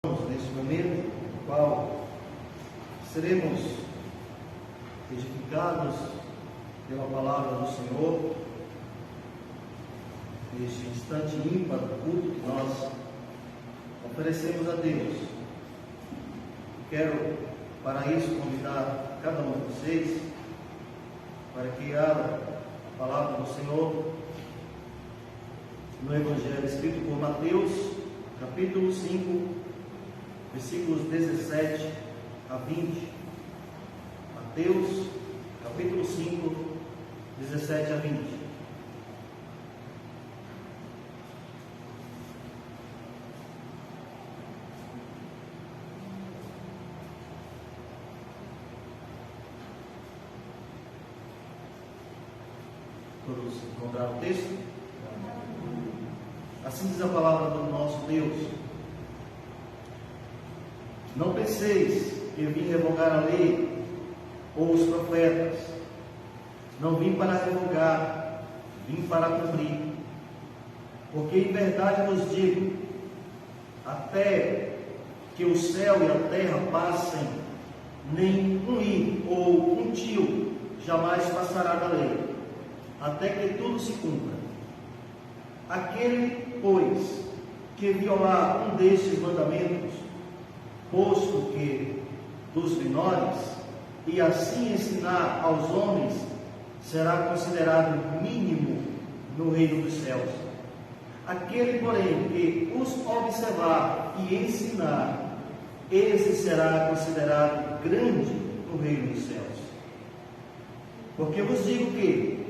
Neste momento, no qual seremos edificados pela palavra do Senhor, neste instante ímpar do culto que nós oferecemos a Deus. Quero, para isso, convidar cada um de vocês para que abra a palavra do Senhor no Evangelho escrito por Mateus, capítulo 5, versículos 17 a 20. Mateus, capítulo 5, 17 a 20. Todos encontraram o texto? Assim diz a palavra do nosso Deus: não penseis que eu vim revogar a lei ou os profetas. Não vim para revogar, vim para cumprir. Porque em verdade vos digo, até que o céu e a terra passem, nem um i ou um tio jamais passará da lei, até que tudo se cumpra. Aquele, pois, que violar um destes mandamentos, posto que dos menores, e assim ensinar aos homens, será considerado mínimo no reino dos céus. Aquele, porém, que os observar e ensinar, esse será considerado grande no reino dos céus. Porque vos digo que,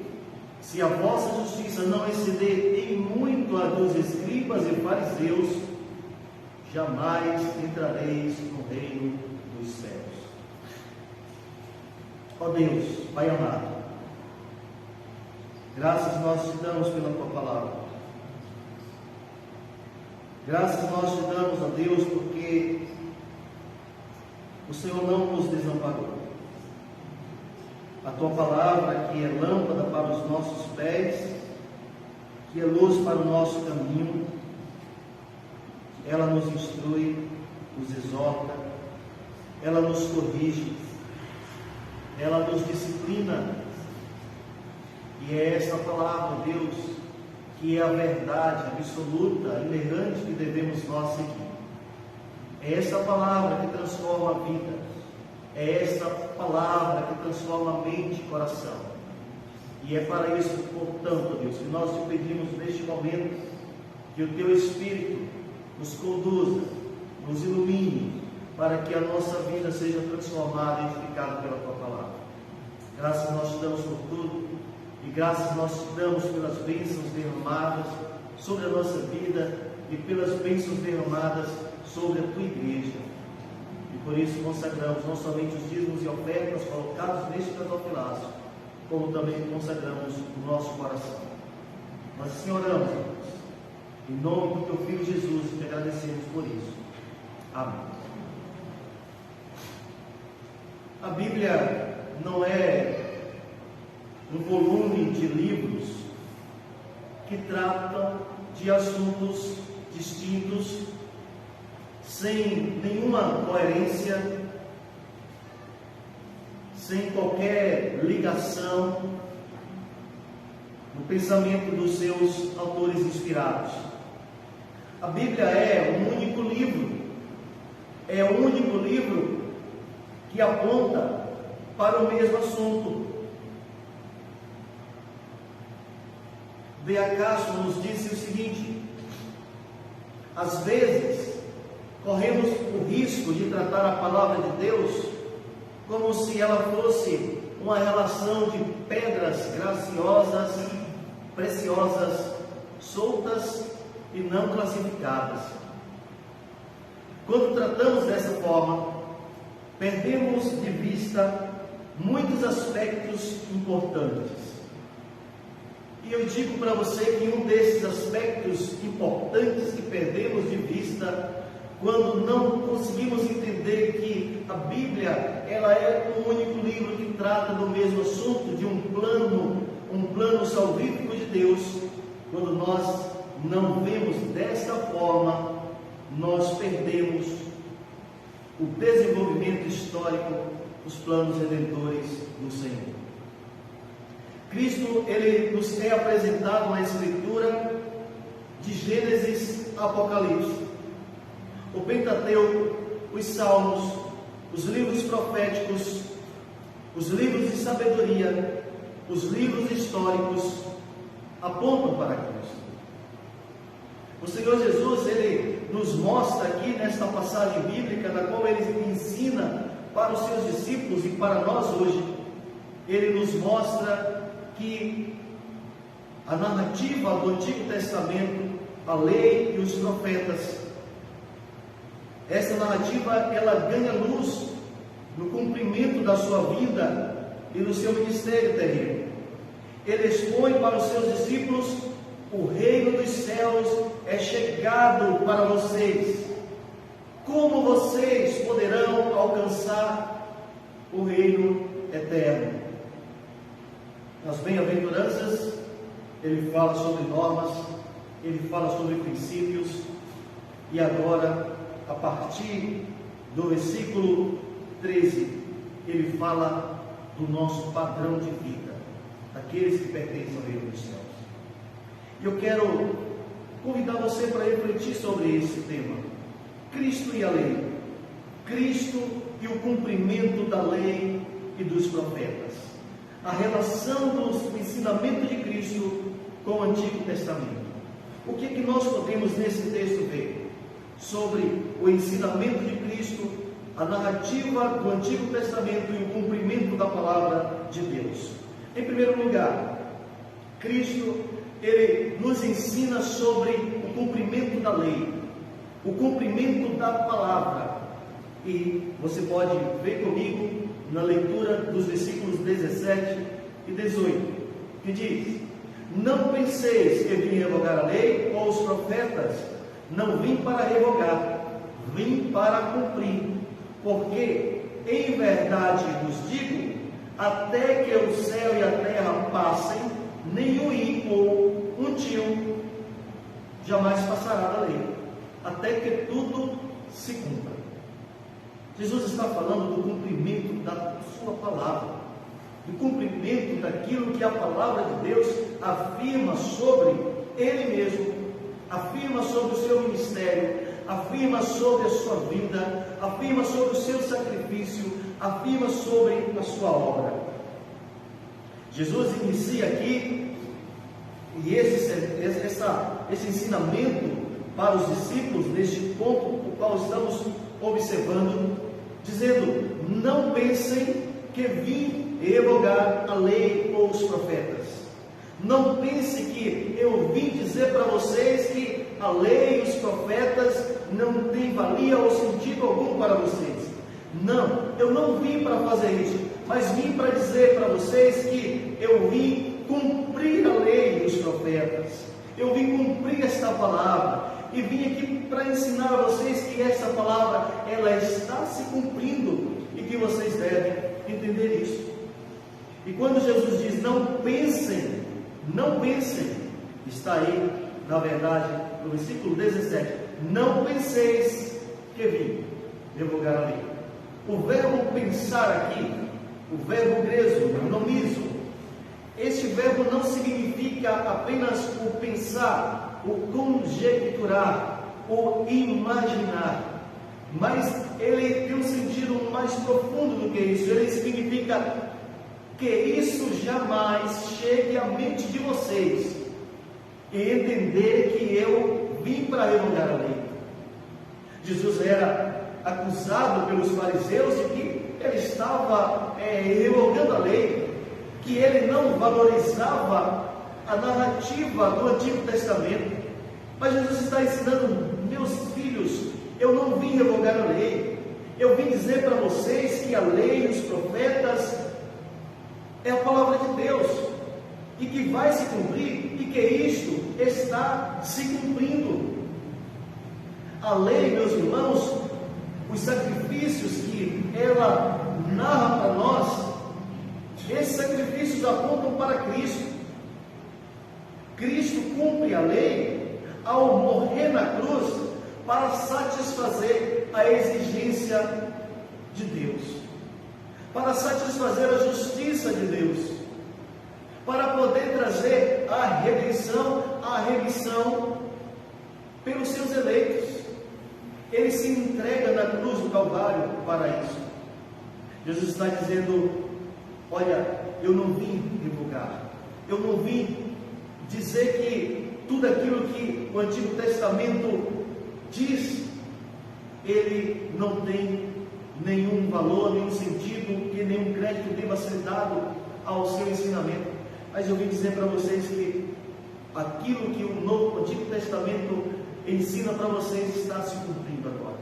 se a vossa justiça não exceder em muito a dos escribas e fariseus, jamais entrareis no reino dos céus. Ó Deus, Pai amado, graças nós te damos pela tua palavra. Graças nós te damos, ó Deus, porque o Senhor não nos desamparou. A tua palavra, que é lâmpada para os nossos pés, que é luz para o nosso caminho, ela nos instrui, nos exorta, ela nos corrige, ela nos disciplina. E é essa palavra, Deus, que é a verdade absoluta, inerrante que devemos nós seguir. É essa palavra que transforma a vida. É esta palavra que transforma a mente e coração. E é para isso, portanto, Deus, que nós te pedimos neste momento que o teu Espírito nos conduza, nos ilumine, para que a nossa vida seja transformada e edificada pela tua palavra. Graças nós te damos por tudo, e graças nós te damos pelas bênçãos derramadas sobre a nossa vida e pelas bênçãos derramadas sobre a tua igreja. E por isso consagramos não somente os dízimos e ofertas colocados neste gasofilácio, como também consagramos o nosso coração. Nós assim oramos, Deus, em nome do teu Filho Jesus, e te agradecemos por isso. Amém. A Bíblia não é um volume de livros que tratam de assuntos distintos, sem nenhuma coerência, sem qualquer ligação no pensamento dos seus autores inspirados. A Bíblia é um único livro, é o único livro que aponta para o mesmo assunto. D.A. Castro nos disse o seguinte: às vezes corremos o risco de tratar a palavra de Deus como se ela fosse uma relação de pedras graciosas, preciosas, soltas e não classificadas. Quando tratamos dessa forma, perdemos de vista muitos aspectos importantes. E eu digo para você que um desses aspectos importantes que perdemos de vista, quando não conseguimos entender que a Bíblia, ela é o único livro que trata do mesmo assunto, de um plano salvífico de Deus, quando nós não vemos desta forma nós perdemos o desenvolvimento histórico dos planos redentores do Senhor. Cristo, ele nos é apresentado na Escritura de Gênesis a Apocalipse. O Pentateuco, os Salmos, os livros proféticos, os livros de sabedoria, os livros históricos apontam para Cristo. O Senhor Jesus, ele nos mostra aqui nesta passagem bíblica, na qual ele ensina para os seus discípulos e para nós hoje, ele nos mostra que a narrativa do Antigo Testamento, a lei e os profetas, essa narrativa ela ganha luz no cumprimento da sua vida e no seu ministério terreno. Ele expõe para os seus discípulos: o reino dos céus é chegado para vocês. Como vocês poderão alcançar o reino eterno? Nas bem-aventuranças, ele fala sobre normas, ele fala sobre princípios, e agora, a partir do versículo 13, ele fala do nosso padrão de vida, daqueles que pertencem ao reino dos céus. E eu quero convidar você para refletir sobre esse tema: Cristo e a lei, Cristo e o cumprimento da lei e dos profetas, a relação do ensinamento de Cristo com o Antigo Testamento. O que é que nós podemos nesse texto ver sobre o ensinamento de Cristo, a narrativa do Antigo Testamento e o cumprimento da palavra de Deus? Em primeiro lugar, Cristo, ele nos ensina sobre o cumprimento da lei, o cumprimento da palavra. E você pode ver comigo na leitura dos versículos 17 e 18, que diz: não penseis que vim revogar a lei ou os profetas. Não vim para revogar, vim para cumprir. Porque, em verdade vos digo, até que o céu e a terra passem, nenhum i ou um tio jamais passará da lei, até que tudo se cumpra. Jesus está falando do cumprimento da sua palavra, do cumprimento daquilo que a palavra de Deus afirma sobre Ele mesmo, afirma sobre o seu ministério, afirma sobre a sua vida, afirma sobre o seu sacrifício, afirma sobre a sua obra. Jesus inicia aqui, e esse ensinamento para os discípulos, neste ponto o qual estamos observando, dizendo: não pensem que vim revogar a lei ou os profetas. Não pense que eu vim dizer para vocês que a lei e os profetas não têm valia ou sentido algum para vocês. Não, eu não vim para fazer isso, mas vim para dizer para vocês que eu vim cumprir a lei e os profetas. Eu vim cumprir esta palavra e vim aqui para ensinar a vocês que essa palavra ela está se cumprindo e que vocês devem entender isso. E quando Jesus diz não pensem, está aí, na verdade, no versículo 17: não penseis que vim revogar a lei. O verbo pensar aqui, o verbo grego, nomizo, este verbo não significa apenas o pensar, o conjecturar, o imaginar, mas ele tem um sentido mais profundo do que isso. Ele significa que isso jamais chegue à mente de vocês e entender que eu vim para revogar a lei. Jesus era acusado pelos fariseus de que ele estava revogando a lei, que ele não valorizava a narrativa do Antigo Testamento. Mas Jesus está ensinando: meus filhos, eu não vim revogar a lei, eu vim dizer para vocês que a lei e os profetas é a palavra de Deus, e que vai se cumprir, e que isto está se cumprindo. A lei, meus irmãos, os sacrifícios que ela narra para nós, esses sacrifícios apontam para Cristo. Cristo cumpre a lei ao morrer na cruz para satisfazer a exigência de Deus, para satisfazer a justiça de Deus, para poder trazer a remissão pelos seus eleitos. Ele se entrega na cruz do Calvário para isso. Jesus está dizendo: olha, eu não vim revogar, eu não vim dizer que tudo aquilo que o Antigo Testamento diz, ele não tem nenhum valor, nenhum sentido, que nenhum crédito deva ser dado ao seu ensinamento. Mas eu vim dizer para vocês que aquilo que o Antigo Testamento ensina para vocês está se cumprindo agora.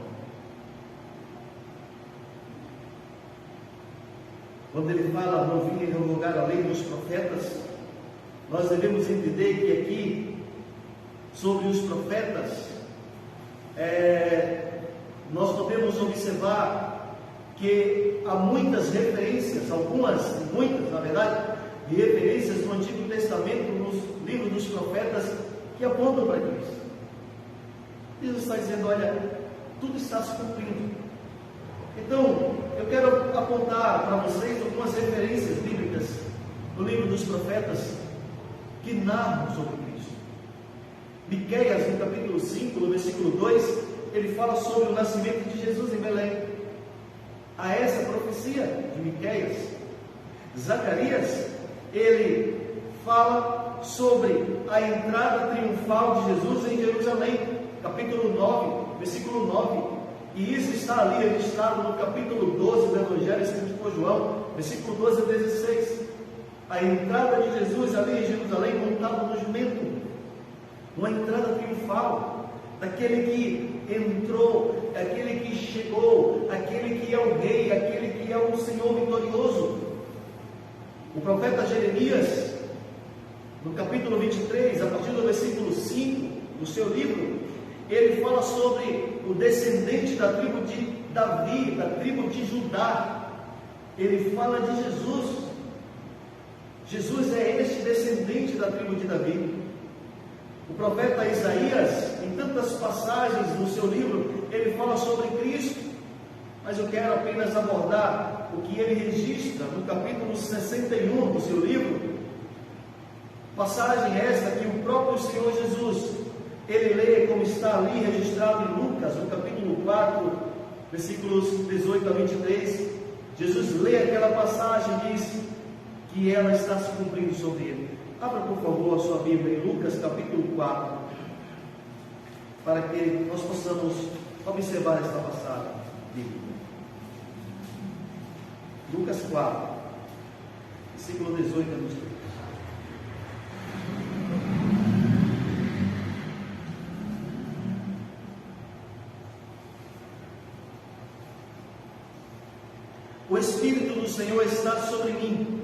Quando ele fala: não vim revogar a lei dos profetas, nós devemos entender que aqui, sobre os profetas, nós podemos observar que há muitas referências, muitas na verdade, de referências no Antigo Testamento, nos livros dos profetas, que apontam para Cristo. Jesus está dizendo: olha, tudo está se cumprindo. Então, eu quero apontar para vocês algumas referências bíblicas no livro dos profetas que narram sobre Cristo. Miqueias, no capítulo 5, no versículo 2, ele fala sobre o nascimento de Jesus em Belém. Há essa profecia de Miqueias. Zacarias, ele fala sobre a entrada triunfal de Jesus em Jerusalém, capítulo 9, versículo 9. E isso está ali registrado no capítulo 12 do Evangelho escrito por João, versículo 12 a 16. A entrada de Jesus ali em Jerusalém, montado no jumento, uma entrada triunfal, daquele que entrou, aquele que chegou, aquele que é o rei, aquele que é o Senhor vitorioso. O profeta Jeremias, no capítulo 23, a partir do versículo 5 do seu livro, ele fala sobre o descendente da tribo de Davi, da tribo de Judá. Ele fala de Jesus. Jesus é este descendente da tribo de Davi. O profeta Isaías, em tantas passagens no seu livro, ele fala sobre Cristo, mas eu quero apenas abordar o que ele registra no capítulo 61 do seu livro. Passagem esta que o próprio Senhor Jesus, ele lê como está ali registrado em Lucas, no capítulo 4, versículos 18 a 23. Jesus lê aquela passagem e diz que ela está se cumprindo sobre ele. Abra, por favor, a sua Bíblia em Lucas, capítulo 4, para que nós possamos observar esta passagem bíblica. Lucas 4, versículo 18 a 23. O Espírito do Senhor está sobre mim,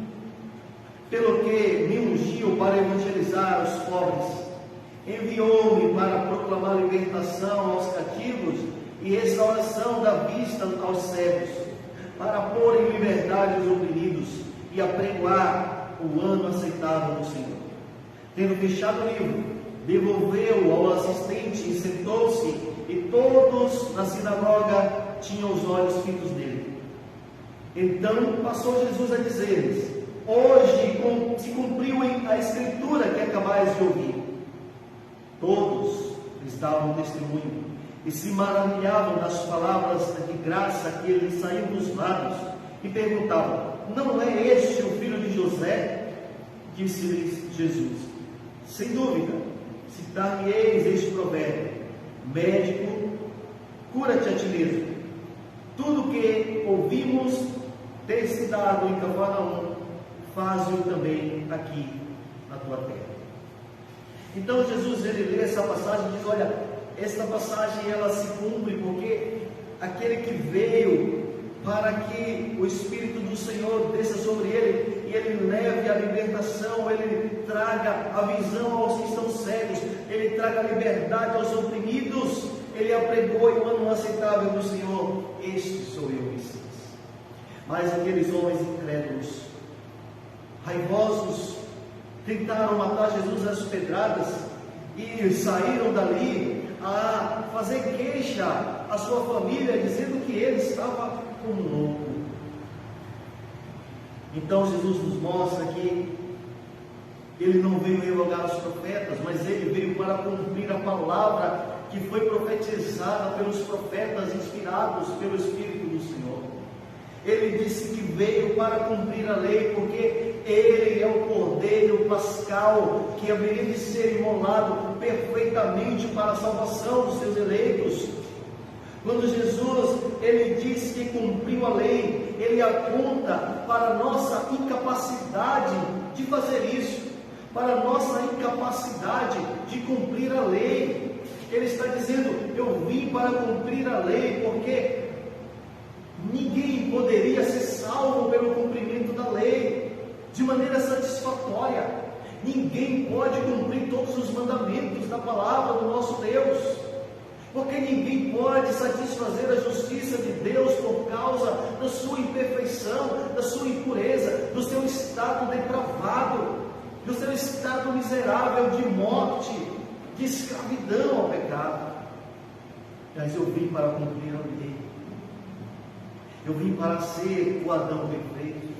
pelo que me ungiu para evangelizar os pobres, enviou-me para proclamar libertação aos cativos e restauração da vista aos cegos, para pôr em liberdade os oprimidos e apregoar o ano aceitável do Senhor. Tendo fechado o livro, devolveu-o ao assistente e sentou-se, e todos na sinagoga tinham os olhos fitos nele. Então passou Jesus a dizer-lhes: hoje se cumpriu a escritura que acabais de ouvir. Todos estavam testemunho e se maravilhavam das palavras de graça que lhes saíam dos lábios, e perguntavam: não é este o filho de José? Disse-lhes Jesus: sem dúvida, citar-me-eis este provérbio: médico, cura-te a ti mesmo. Tudo que ouvimos ter se dado em Cafarnaum, faz-o também aqui na tua terra. Então Jesus, ele lê essa passagem e diz: olha, esta passagem ela se cumpre porque aquele que veio para que o Espírito do Senhor desça sobre ele e ele leve a libertação, ele traga a visão aos que estão cegos, ele traga a liberdade aos oprimidos, ele apregou o ano aceitável do Senhor. Este sou eu, Messias. Mas aqueles homens incrédulos, raivosos, tentaram matar Jesus às pedradas e saíram dali a fazer queixa à sua família, dizendo que ele estava como louco. Então Jesus nos mostra que ele não veio revogar os profetas, mas ele veio para cumprir a palavra que foi profetizada pelos profetas inspirados pelo Espírito do Senhor. Ele disse que veio para cumprir a lei, porque ele é o Cordeiro Pascal que haveria de ser imolado perfeitamente para a salvação dos seus eleitos. Quando Jesus, ele diz que cumpriu a lei, ele aponta para a nossa incapacidade de fazer isso, para a nossa incapacidade de cumprir a lei. Ele está dizendo: eu vim para cumprir a lei, porque ninguém poderia ser salvo pelo cumprimento da lei de maneira satisfatória. Ninguém pode cumprir todos os mandamentos da palavra do nosso Deus, porque ninguém pode satisfazer a justiça de Deus por causa da sua imperfeição, da sua impureza, do seu estado depravado, do seu estado miserável de morte, de escravidão ao pecado. Mas eu vim para cumprir a lei. Eu vim para ser o Adão perfeito.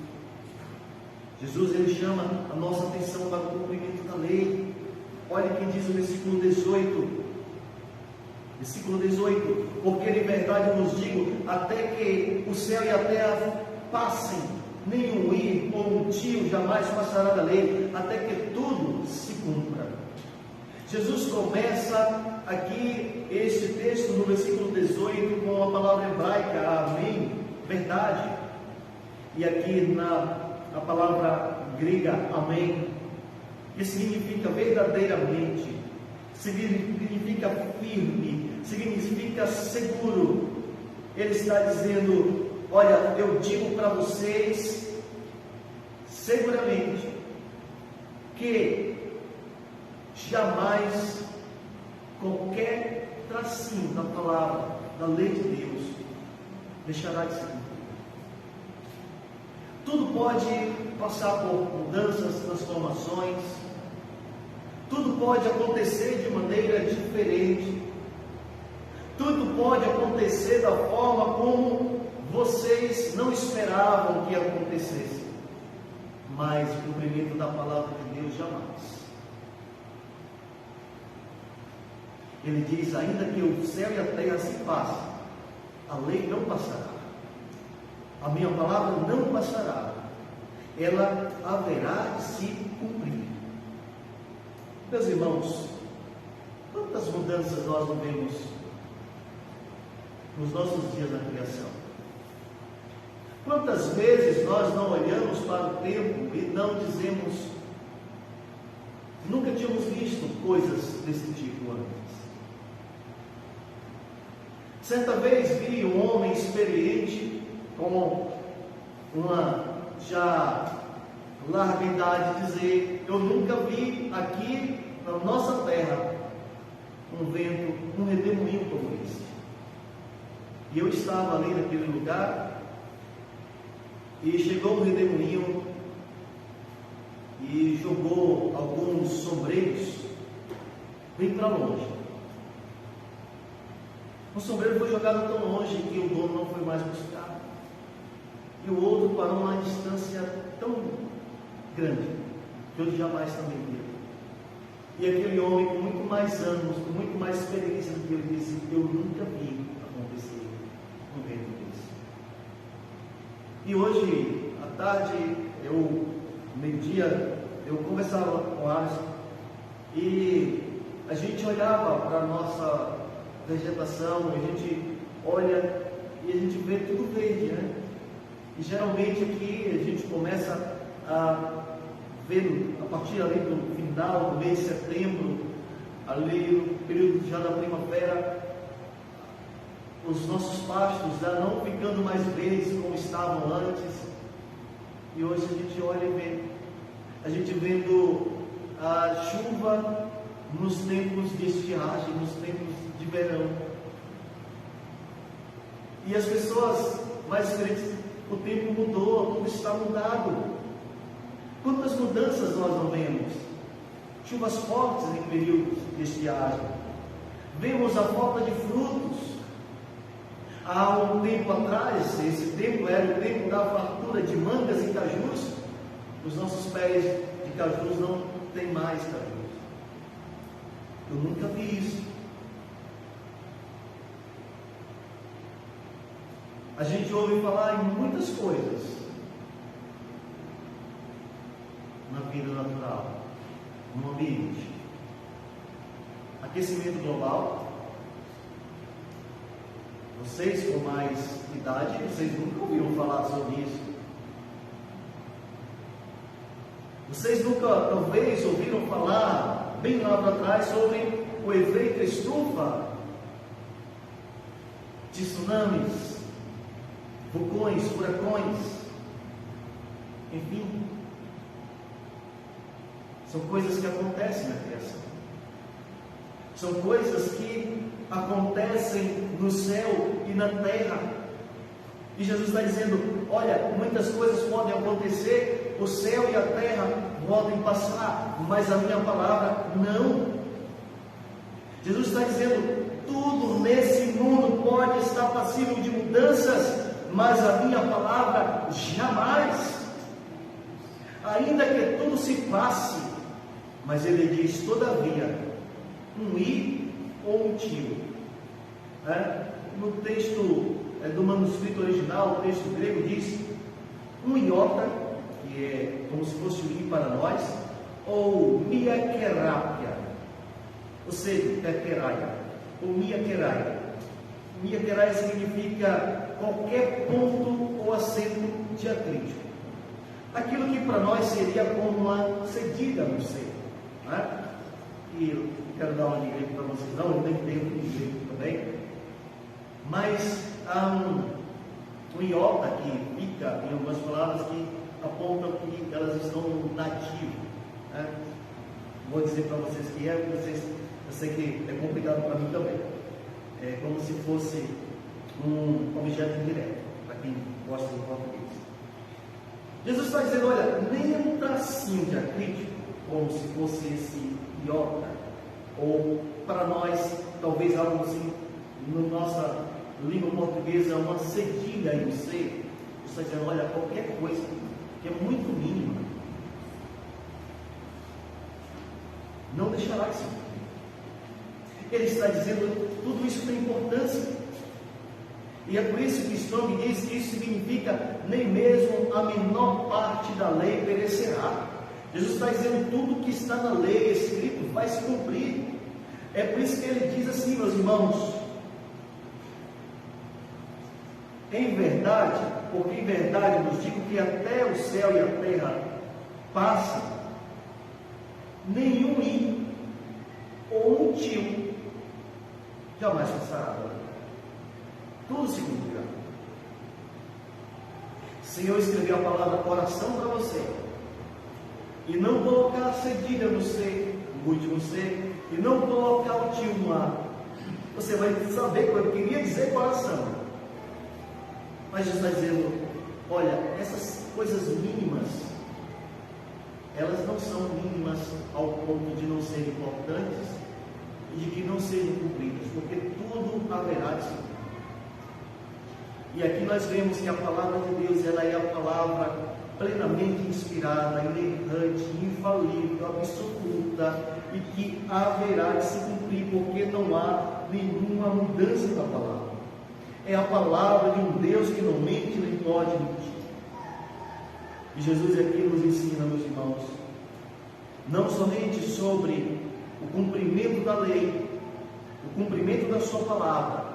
Jesus, ele chama a nossa atenção para o cumprimento da lei. Olha o que diz o versículo 18. Versículo 18: porque de verdade vos digo, até que o céu e a terra passem, nenhum i ou um tio jamais passará da lei, até que tudo se cumpra. Jesus começa aqui este texto no versículo 18 com a palavra hebraica, amém, verdade. E aqui na palavra grega, amém, que significa verdadeiramente, significa firme, significa seguro. Ele está dizendo: olha, eu digo para vocês seguramente que jamais qualquer tracinho da palavra, da lei de Deus, deixará de ser cumprido. Tudo pode passar por mudanças, transformações, tudo pode acontecer de maneira diferente, tudo pode acontecer da forma como vocês não esperavam que acontecesse, mas o cumprimento da palavra de Deus jamais. Ele diz: ainda que o céu e a terra se passem, a lei não passará, a minha palavra não passará, ela haverá de se cumprir. Meus irmãos, quantas mudanças nós não vemos nos nossos dias na criação? Quantas vezes nós não olhamos para o tempo e não dizemos: nunca tínhamos visto coisas desse tipo antes. Certa vez vi um homem experiente, com uma já larga idade, dizer: eu nunca vi aqui na nossa terra um vento, um redemoinho como esse. E eu estava ali naquele lugar, e chegou um redemoinho e jogou alguns sombreiros bem para longe. O sombreiro foi jogado tão longe que o dono não foi mais buscar, e o outro parou uma distância tão grande que eu jamais também vi. E aquele homem, com muito mais anos, com muito mais experiência do que eu, disse: eu nunca vi acontecer um vento desse. E hoje à tarde, meio-dia, eu conversava com o Alisson, e a gente olhava para a nossa vegetação, a gente olha e a gente vê tudo verde, né? E geralmente aqui a gente começa a ver, a partir ali do final do mês de setembro, ali no período já da primavera, os nossos pastos já não ficando mais verdes como estavam antes. E hoje a gente olha e vê, a gente vendo a chuva nos tempos de estiagem, nos tempos de verão. E as pessoas mais diferentes, o tempo mudou, tudo está mudado. Quantas mudanças nós não vemos? Chuvas fortes em períodos de estiagem, vemos a falta de frutos. Há um tempo atrás, esse tempo era o tempo da fartura de mangas e cajus. Os nossos pés de cajus não tem mais cajus. Eu nunca vi isso. A gente ouve falar em muitas coisas na vida natural, no ambiente. Aquecimento global. Vocês com mais idade, vocês nunca ouviram falar sobre isso. Vocês nunca, talvez, ouviram falar, bem lá para trás, sobre o efeito estufa, de tsunamis, vulcões, furacões, enfim. São coisas que acontecem na criação. São coisas que acontecem no céu e na terra. E Jesus está dizendo, olha, muitas coisas podem acontecer, o céu e a terra podem passar, mas a minha palavra não. Jesus está dizendo, tudo nesse mundo pode estar passível de mudanças, mas a minha palavra jamais. Ainda que tudo se passe, mas ele diz, todavia, um i ou um tio. No texto do manuscrito original, o texto grego diz um iota, que é como se fosse um i para nós, ou miakerápia, ou seja, tequeraia, ou miakeráia. Miakeráia significa qualquer ponto ou acento diacrítico. Aquilo que para nós seria como uma cedilha no ser. E eu quero dar uma dica para vocês, não, eu tenho tempo de direito também, mas há um iota que fica em algumas palavras que apontam que elas estão no nativo. Vou dizer para vocês que eu sei que é complicado para mim também. É como se fosse um objeto indireto, para quem gosta de português. Jesus está dizendo, olha, nem um tracinho diacrítico, como se fosse esse iota, ou para nós, talvez algo assim, na nossa língua portuguesa, uma cedilha em C. Você está dizendo, olha, qualquer coisa que é muito mínima, não deixará de ser. Ele está dizendo, tudo isso tem importância. E é por isso que Strong diz que isso significa, nem mesmo a menor parte da lei perecerá. Jesus está dizendo, tudo que está na lei escrito vai se cumprir. É por isso que ele diz assim, meus irmãos, em verdade, porque em verdade vos digo que até o céu e a terra passam, nenhum i ou um tio jamais passará. Tudo se cumprirá. Se eu escrever a palavra coração para você, e não colocar cedilha no C, no último C, e não colocar o tio no A, você vai saber que eu queria dizer coração. Mas Jesus está dizendo, olha, essas coisas mínimas, elas não são mínimas ao ponto de não serem importantes e de que não sejam cumpridas, porque tudo haverá de se cumprir. E aqui nós vemos que a palavra de Deus, ela é a palavra plenamente inspirada, inerrante, infalível, absoluta, e que haverá de se cumprir, porque não há nenhuma mudança da palavra. É a palavra de um Deus que não mente nem pode mentir. E Jesus aqui nos ensina, meus irmãos, não somente sobre o cumprimento da lei, o cumprimento da sua palavra,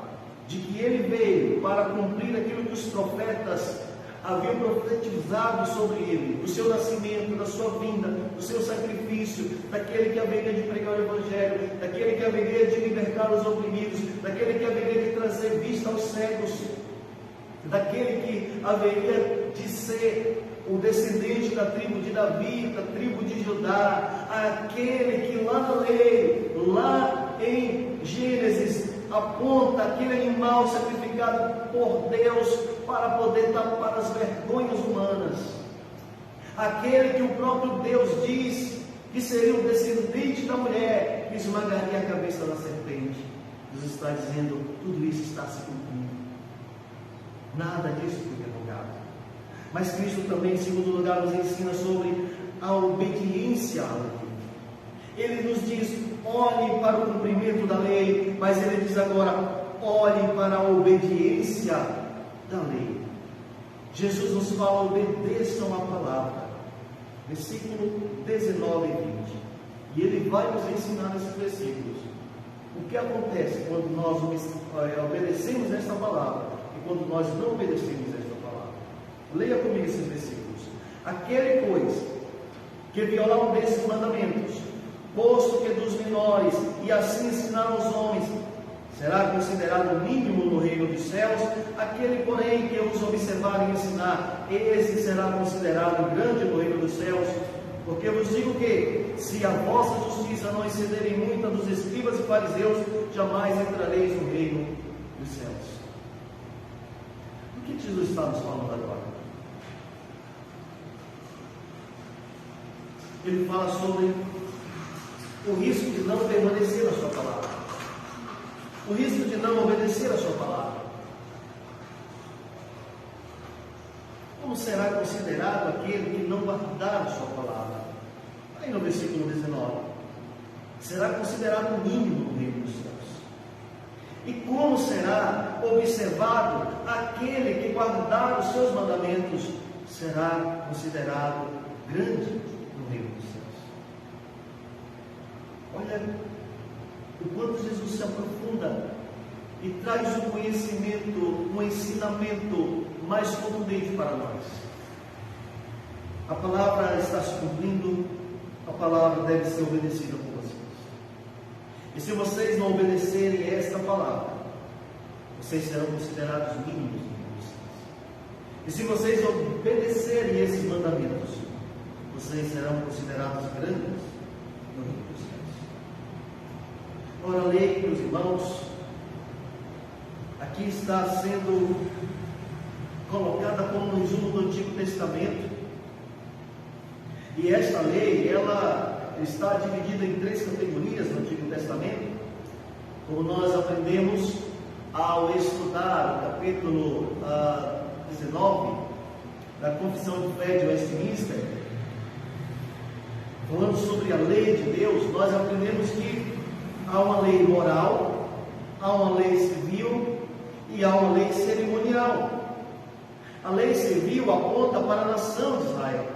de que ele veio para cumprir aquilo que os profetas haviam profetizado sobre ele, do seu nascimento, da sua vinda, do seu sacrifício, daquele que haveria de pregar o Evangelho, daquele que haveria de libertar os oprimidos, daquele que haveria de trazer vista aos cegos, daquele que haveria de ser o descendente da tribo de Davi, da tribo de Judá, aquele que lá na lei, lá em Gênesis, aponta aquele animal sacrificado por Deus para poder tapar as vergonhas humanas, aquele que o próprio Deus diz que seria o descendente da mulher que esmagaria a cabeça da serpente, está dizendo: tudo isso está se cumprindo. Nada disso foi derrogado. Mas Cristo também, em segundo lugar, nos ensina sobre a obediência à lei. Ele nos diz: olhe para o cumprimento da lei, mas ele diz agora: olhe para a obediência da lei. Jesus nos fala: obedeçam a palavra. Versículo 19 e 20. E ele vai nos ensinar nesses versículos o que acontece quando nós obedecemos esta palavra e quando nós não obedecemos esta palavra. Leia comigo esses versículos. Aquele, pois, que violar um desses mandamentos, posto que dos menores, e assim ensinar aos homens, será considerado mínimo no reino dos céus. Aquele, porém, que os observar e ensinar, esse será considerado grande no reino dos céus. Porque eu vos digo que, se a vossa justiça não excederem muito a dos escribas e fariseus, jamais entrareis no reino dos céus. O que Jesus está nos falando agora? Ele fala sobre o risco de não permanecer na sua palavra, o risco de não obedecer a sua palavra. Como será considerado aquele que não guardar a sua palavra? Aí no versículo 19: será considerado mínimo no reino dos céus. E como será observado aquele que guardar os seus mandamentos? Será considerado grande no reino dos céus. Olha o quanto Jesus se aprofunda e traz um conhecimento, um ensinamento mais contundente para nós. A palavra está se cumprindo, a palavra deve ser obedecida por vocês. E se vocês não obedecerem a esta palavra, vocês serão considerados mínimos no reino dos céus. E se vocês obedecerem esses mandamentos, vocês serão considerados grandes no reino dos céus. Ora, a lei, meus irmãos, aqui está sendo colocada como um resumo do Antigo Testamento. E esta lei, ela está dividida em 3 categorias no Antigo Testamento, como nós aprendemos ao estudar o capítulo 19 da Confissão de Fé de Westminster, falando sobre a lei de Deus. Nós aprendemos que há uma lei moral, há uma lei civil e há uma lei cerimonial. A lei civil aponta para a nação de Israel.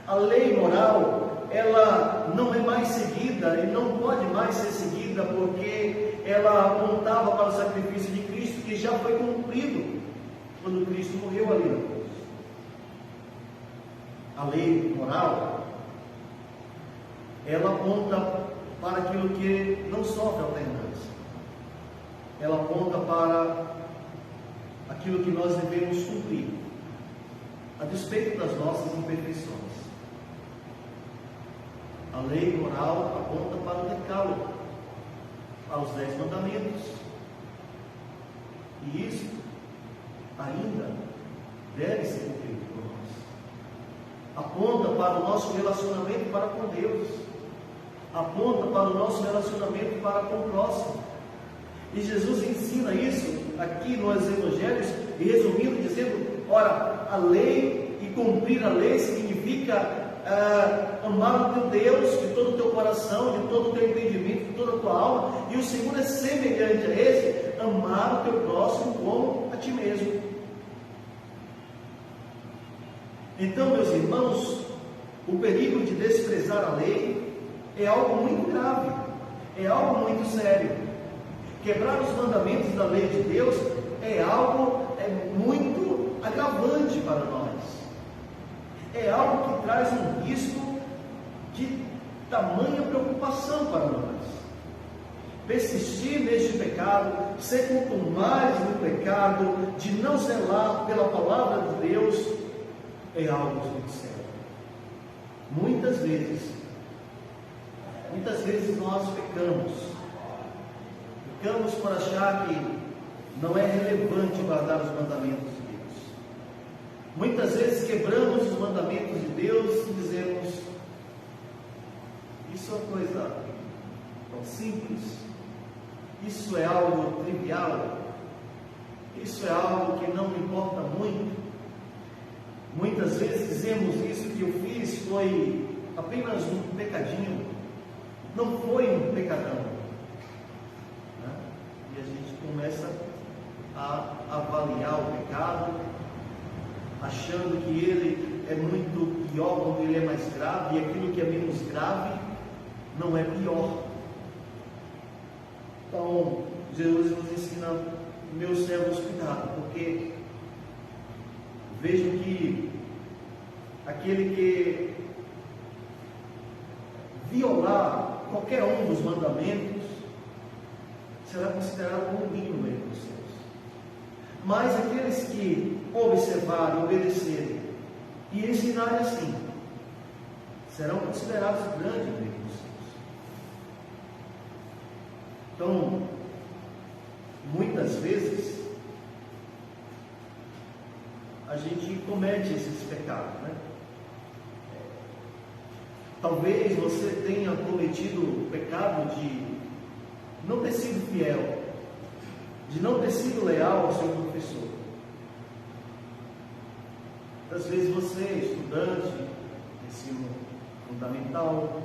A lei moral, ela não é mais seguida e não pode mais ser seguida, porque ela apontava para o sacrifício de Cristo, que já foi cumprido quando Cristo morreu ali na cruz. A lei moral, ela aponta para aquilo que não sofre alternância. Ela aponta para aquilo que nós devemos cumprir, a despeito das nossas imperfeições. A lei moral aponta para o decálogo, aos 10 mandamentos. E isso ainda deve ser cumprido por nós. Aponta para o nosso relacionamento para com Deus. Aponta para o nosso relacionamento para com o próximo. E Jesus ensina isso aqui nos Evangelhos, e resumindo, dizendo: ora, a lei e cumprir a lei significa amar o teu Deus de todo o teu coração, de todo o teu entendimento, de toda a tua alma. E o segundo é semelhante a esse: amar o teu próximo como a ti mesmo. Então, meus irmãos, o perigo de desprezar a lei é algo muito grave, é algo muito sério. Quebrar os mandamentos da lei de Deus é algo muito agravante para nós. É algo que traz um risco de tamanha preocupação para nós. Persistir neste pecado, ser contumaz no pecado, de não zelar pela palavra de Deus, é algo muito sério. Muitas vezes nós pecamos por achar que não é relevante guardar os mandamentos de Deus. Muitas vezes quebramos os mandamentos de Deus e dizemos: isso é uma coisa tão simples, Isso é algo trivial? Isso é algo que não importa muito? Muitas vezes dizemos isso que eu fiz foi apenas um pecadinho, não foi um pecadão, né? E a gente começa a avaliar o pecado, achando que ele é muito pior quando ele é mais grave, e aquilo que é menos grave não é pior. Então, Jesus nos ensina, meus servos, cuidado, porque vejam que aquele que violar qualquer um dos mandamentos será considerado ruim no meio dos céus. Mas aqueles que observarem, obedecerem e ensinarem assim, serão considerados grandes no meio dos céus. Então, muitas vezes a gente comete esses pecados, né? Talvez você tenha cometido o pecado de não ter sido fiel, de não ter sido leal ao seu professor. Às vezes você, estudante de ensino fundamental,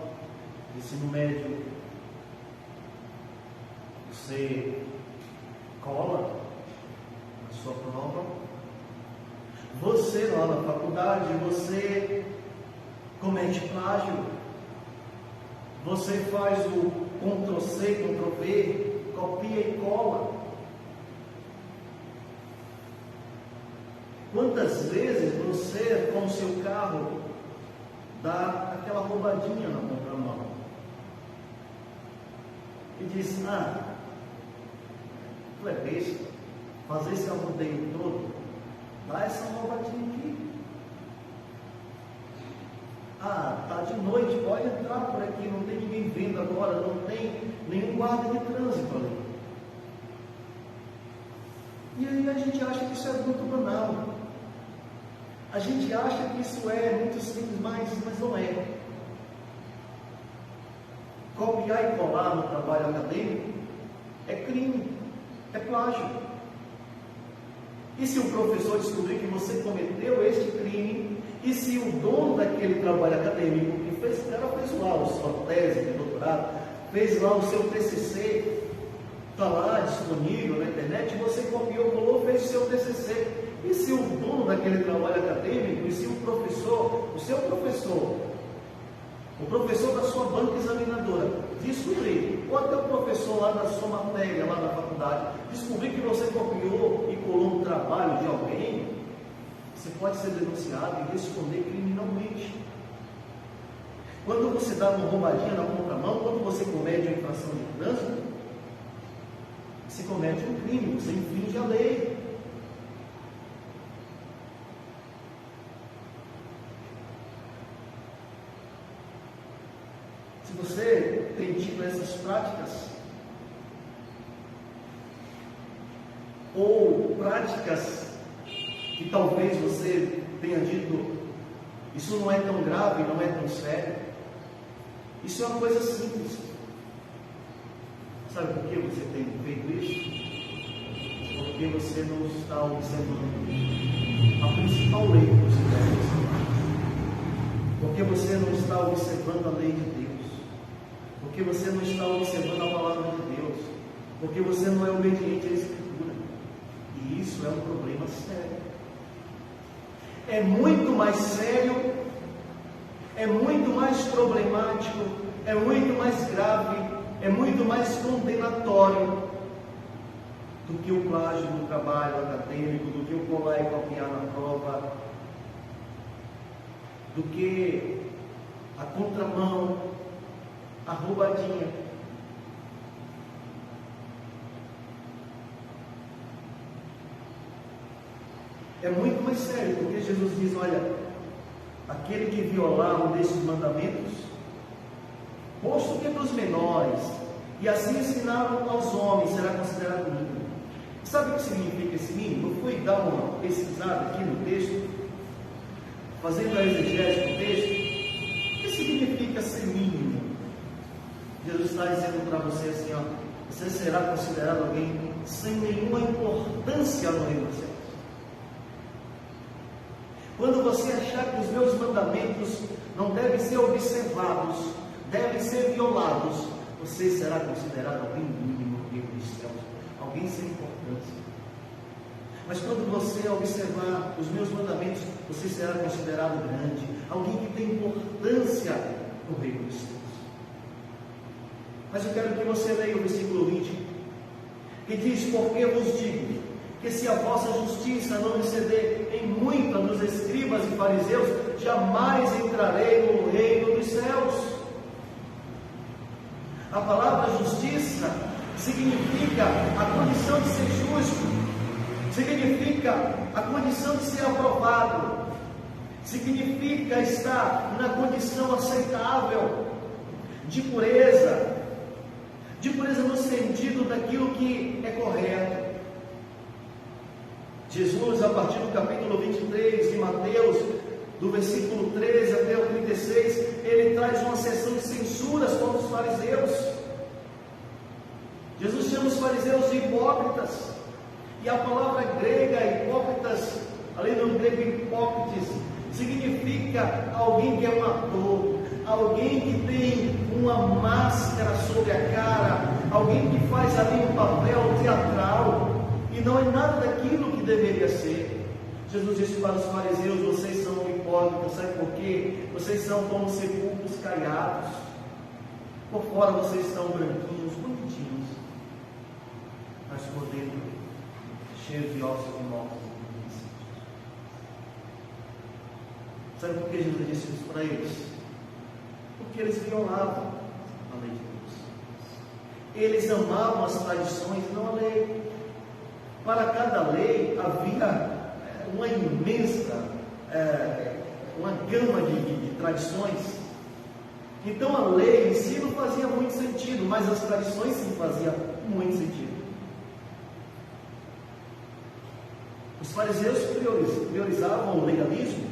de ensino médio, você cola na sua prova. Você lá na faculdade, você comete plágio, você faz o Ctrl+C, Ctrl+V, copia e cola. Quantas vezes você, com o seu carro, dá aquela roubadinha na contramão e diz: tu é besta, fazer esse arrodeio todo, dá essa roubadinha aqui. Tá de noite, pode entrar por aqui, não tem ninguém vendo agora, não tem nenhum guarda de trânsito ali. E aí a gente acha que isso é muito banal. A gente acha que isso é muito simples, mas não é. Copiar e colar no trabalho acadêmico é crime, é plágio. E se o professor descobrir que você cometeu este crime, e se o dono daquele trabalho acadêmico que fez, o cara fez lá a sua tese de doutorado, fez lá o seu TCC, está lá disponível na internet, você copiou, colou, fez o seu TCC, e se o dono daquele trabalho acadêmico, e se o professor, o seu professor, o professor da sua banca examinadora, descobrir, ou até o professor lá da sua matéria, lá na faculdade, descobrir que você copiou e colou um trabalho de alguém, você pode ser denunciado e responder criminalmente. Quando você dá uma roubadinha na contramão, quando você comete uma infração de trânsito, você comete um crime, você infringe a lei. Se você tem tido essas práticas, ou práticas que talvez você tenha dito, isso não é tão grave, não é tão sério, isso é uma coisa simples. Sabe por que você tem feito isso? Porque você não está observando a principal lei que você deve observar. Porque você não está observando a lei de Deus. Porque você não está observando a palavra de Deus. Porque você não é obediente à Escritura. E isso é um problema sério. É muito mais sério, é muito mais problemático, é muito mais grave, é muito mais condenatório do que o plágio no trabalho acadêmico, do que o colar e copiar na prova, do que a contramão, a roubadinha. É muito mais sério, porque Jesus diz: olha, aquele que violar um desses mandamentos, posto que dos menores, e assim ensinaram aos homens, será considerado mínimo. Sabe o que significa esse mínimo? Eu fui dar uma pesquisada aqui no texto, fazendo a exegese do texto. O que significa ser mínimo? Jesus está dizendo para você assim: você será considerado alguém sem nenhuma importância no reino dos céus. Quando você achar que os meus mandamentos não devem ser observados, devem ser violados, você será considerado alguém mínimo no reino dos céus, alguém sem importância. Mas quando você observar os meus mandamentos, você será considerado grande, alguém que tem importância no reino dos céus. Mas eu quero que você leia o versículo 20, que diz: porque vos digo, que se a vossa justiça não exceder em muito a dos escribas e fariseus, jamais entrarei no reino dos céus. A palavra justiça significa a condição de ser justo, significa a condição de ser aprovado, significa estar na condição aceitável de pureza no sentido daquilo que é correto. Jesus, a partir do capítulo 23 de Mateus, do versículo 13 até o 36, ele traz uma sessão de censuras contra os fariseus. Jesus chama os fariseus de hipócritas, e a palavra grega hipócritas, além do grego hipócrites, significa alguém que é um ator, alguém que tem uma máscara sobre a cara, alguém que faz ali um papel teatral, e não é nada daquilo que deveria ser. Jesus disse para os fariseus: vocês são hipócritas, sabe por quê? Vocês são como sepulcros caiados, por fora vocês estão branquinhos, bonitinhos, mas por dentro cheios de ossos e mortos. Sabe por que Jesus disse isso para eles? Porque eles violavam a lei de Deus. Eles amavam as tradições e não a lei. Para cada lei havia uma imensa, uma gama de tradições. Então a lei em si não fazia muito sentido, mas as tradições sim faziam muito sentido. Os fariseus priorizavam o legalismo,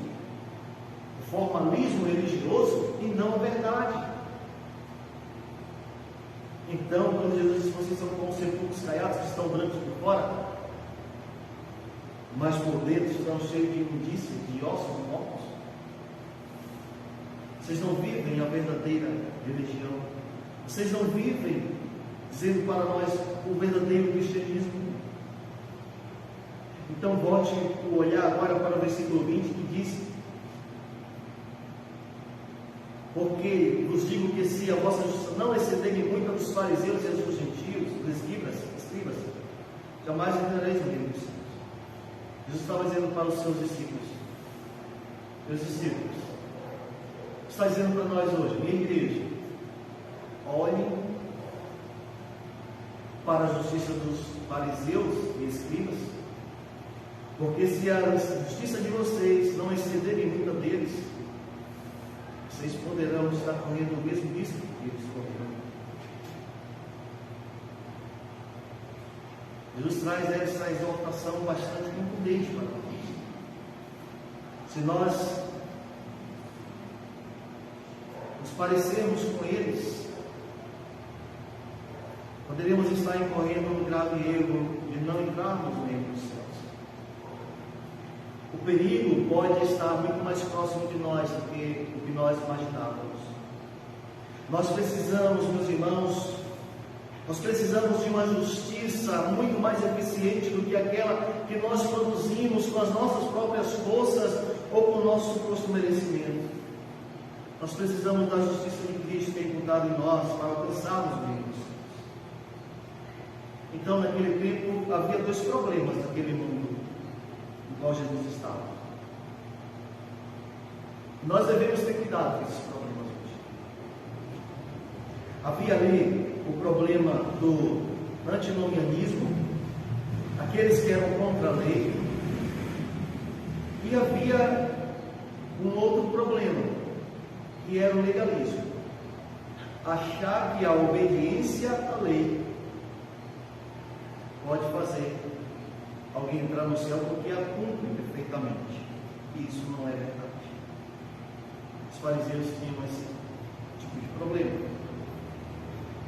o formalismo religioso, e não a verdade. Então, quando Jesus disse: vocês são como sepulcros caiados, que estão brancos por fora, mas por dentro estão cheios de imundícia, de ossos mortos, vocês não vivem a verdadeira religião, vocês não vivem dizendo para nós o verdadeiro cristianismo. Então volte o olhar agora para o versículo 20, que diz: porque vos digo que se a vossa justiça não excederem muito a dos fariseus e a dos gentios, dos escribas, jamais entrareis no reino dos céus. Jesus estava dizendo para os seus discípulos: meus discípulos, está dizendo para nós hoje, minha igreja, olhem para a justiça dos fariseus e escribas, porque se a justiça de vocês não excederem muito a deles, vocês poderão estar correndo o mesmo risco que eles correram. Jesus traz essa exortação bastante contundente para nós. Se nós nos parecermos com eles, poderíamos estar incorrendo no grave erro de não entrarmos no reino dos céus. O perigo pode estar muito mais próximo de nós do que o que nós imaginávamos. Nós precisamos, meus irmãos, de uma justiça muito mais eficiente do que aquela que nós produzimos com as nossas próprias forças ou com o nosso suposto merecimento. Nós precisamos da justiça de Cristo que é imputada em nós para alcançarmos o reino dos céus. Então, naquele tempo, havia dois problemas naquele mundo no qual Jesus estava. Nós devemos ter cuidado com esses problemas hoje. Havia ali o problema do antinomianismo, aqueles que eram contra a lei, e havia um outro problema, que era o legalismo. Achar que a obediência à lei pode fazer alguém entrar no céu porque a cumpre perfeitamente. E isso não é verdade. Os fariseus tinham esse tipo de problema.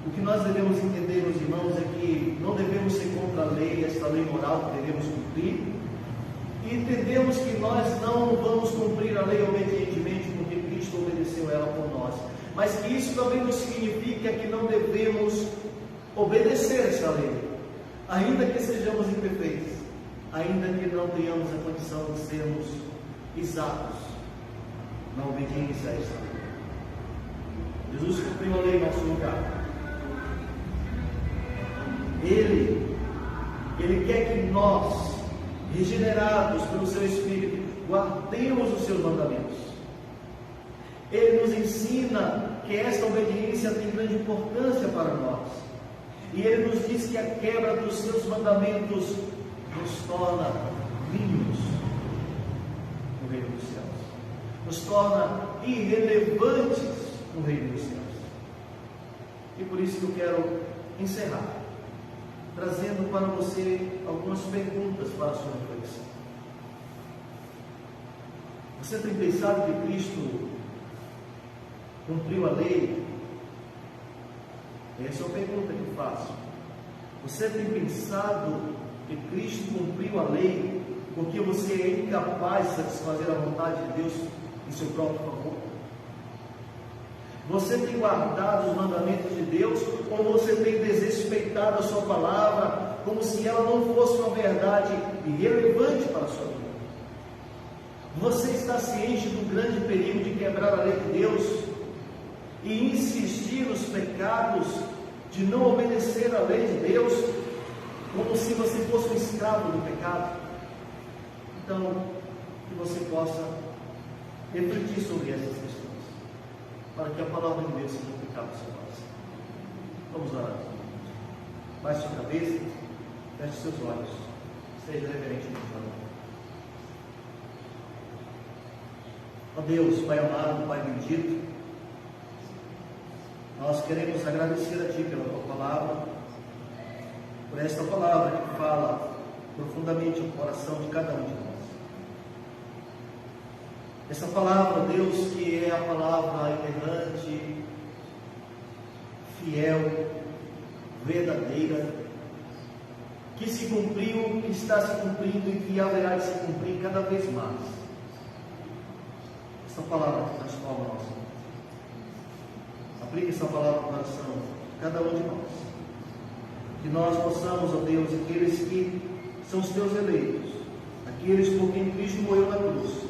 O que nós devemos entender, meus irmãos, é que não devemos ser contra a lei, esta lei moral que devemos cumprir, e entendemos que nós não vamos cumprir a lei obedientemente porque Cristo obedeceu ela por nós, mas que isso também não significa que não devemos obedecer esta lei, ainda que sejamos imperfeitos, ainda que não tenhamos a condição de sermos exatos na obediência a esta lei. Jesus cumpriu a lei em nosso lugar. Ele quer que nós, regenerados pelo seu Espírito, guardemos os seus mandamentos. Ele nos ensina que esta obediência tem grande importância para nós. E ele nos diz que a quebra dos seus mandamentos nos torna mínimos no reino dos céus, nos torna irrelevantes no reino dos céus. E por isso que eu quero encerrar trazendo para você algumas perguntas para a sua reflexão. Você tem pensado que Cristo cumpriu a lei? Essa é uma pergunta que eu faço. Você tem pensado que Cristo cumpriu a lei porque você é incapaz de satisfazer a vontade de Deus em seu próprio favor? Você tem guardado os mandamentos de Deus, ou você tem desrespeitado a sua palavra como se ela não fosse uma verdade irrelevante para a sua vida? Você está ciente do grande perigo de quebrar a lei de Deus e insistir nos pecados de não obedecer a lei de Deus, como se você fosse um escravo do pecado? Então, que você possa refletir sobre essas questões, para que a palavra de Deus seja aplicada no seu coração. Vamos orar. Baixe sua cabeça, feche seus olhos, esteja reverentemente orando. Ó Deus, Pai amado, Pai bendito, nós queremos agradecer a Ti pela Tua palavra, por esta palavra que fala profundamente o coração de cada um de nós. Essa palavra, Deus, que é a palavra inerrante, fiel, verdadeira, que se cumpriu, que está se cumprindo e que haverá de se cumprir cada vez mais. Essa palavra que transforma a nossa vida. Aplique essa palavra no coração de cada um de nós. Que nós possamos, ó Deus, aqueles que são os Teus eleitos, aqueles por quem Cristo morreu na cruz,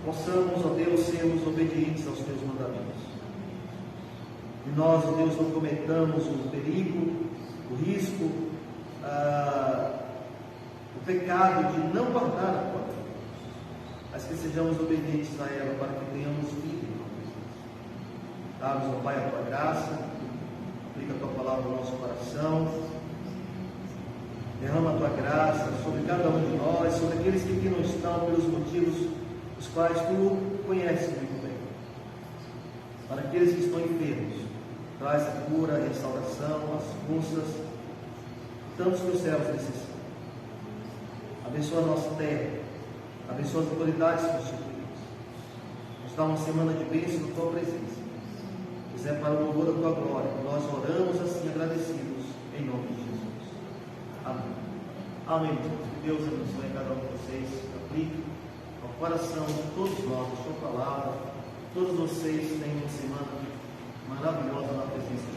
possamos, ó Deus, sermos obedientes aos Teus mandamentos. E nós, ó Deus, não cometamos o perigo, o risco, o pecado de não guardar a Tua lei, mas que sejamos obedientes a ela para que tenhamos vida. Dá-nos, ó Pai, a Tua graça, aplica a Tua palavra no nosso coração, derrama a Tua graça sobre cada um de nós, sobre aqueles que aqui não estão pelos motivos os quais Tu conheces muito bem. Para aqueles que estão enfermos, traz a cura, a restauração, as forças, tantos que os céus necessitam. Abençoa a nossa terra, abençoa as autoridades constituídas. Nos dá uma semana de bênção na Tua presença. Pois é para o louvor da Tua glória que nós oramos assim agradecidos, em nome de Jesus. Amém. Amém. Que Deus abençoe cada um de vocês, aplique ao coração de todos nós a Sua palavra. Todos vocês tenham uma semana maravilhosa na presença de Deus.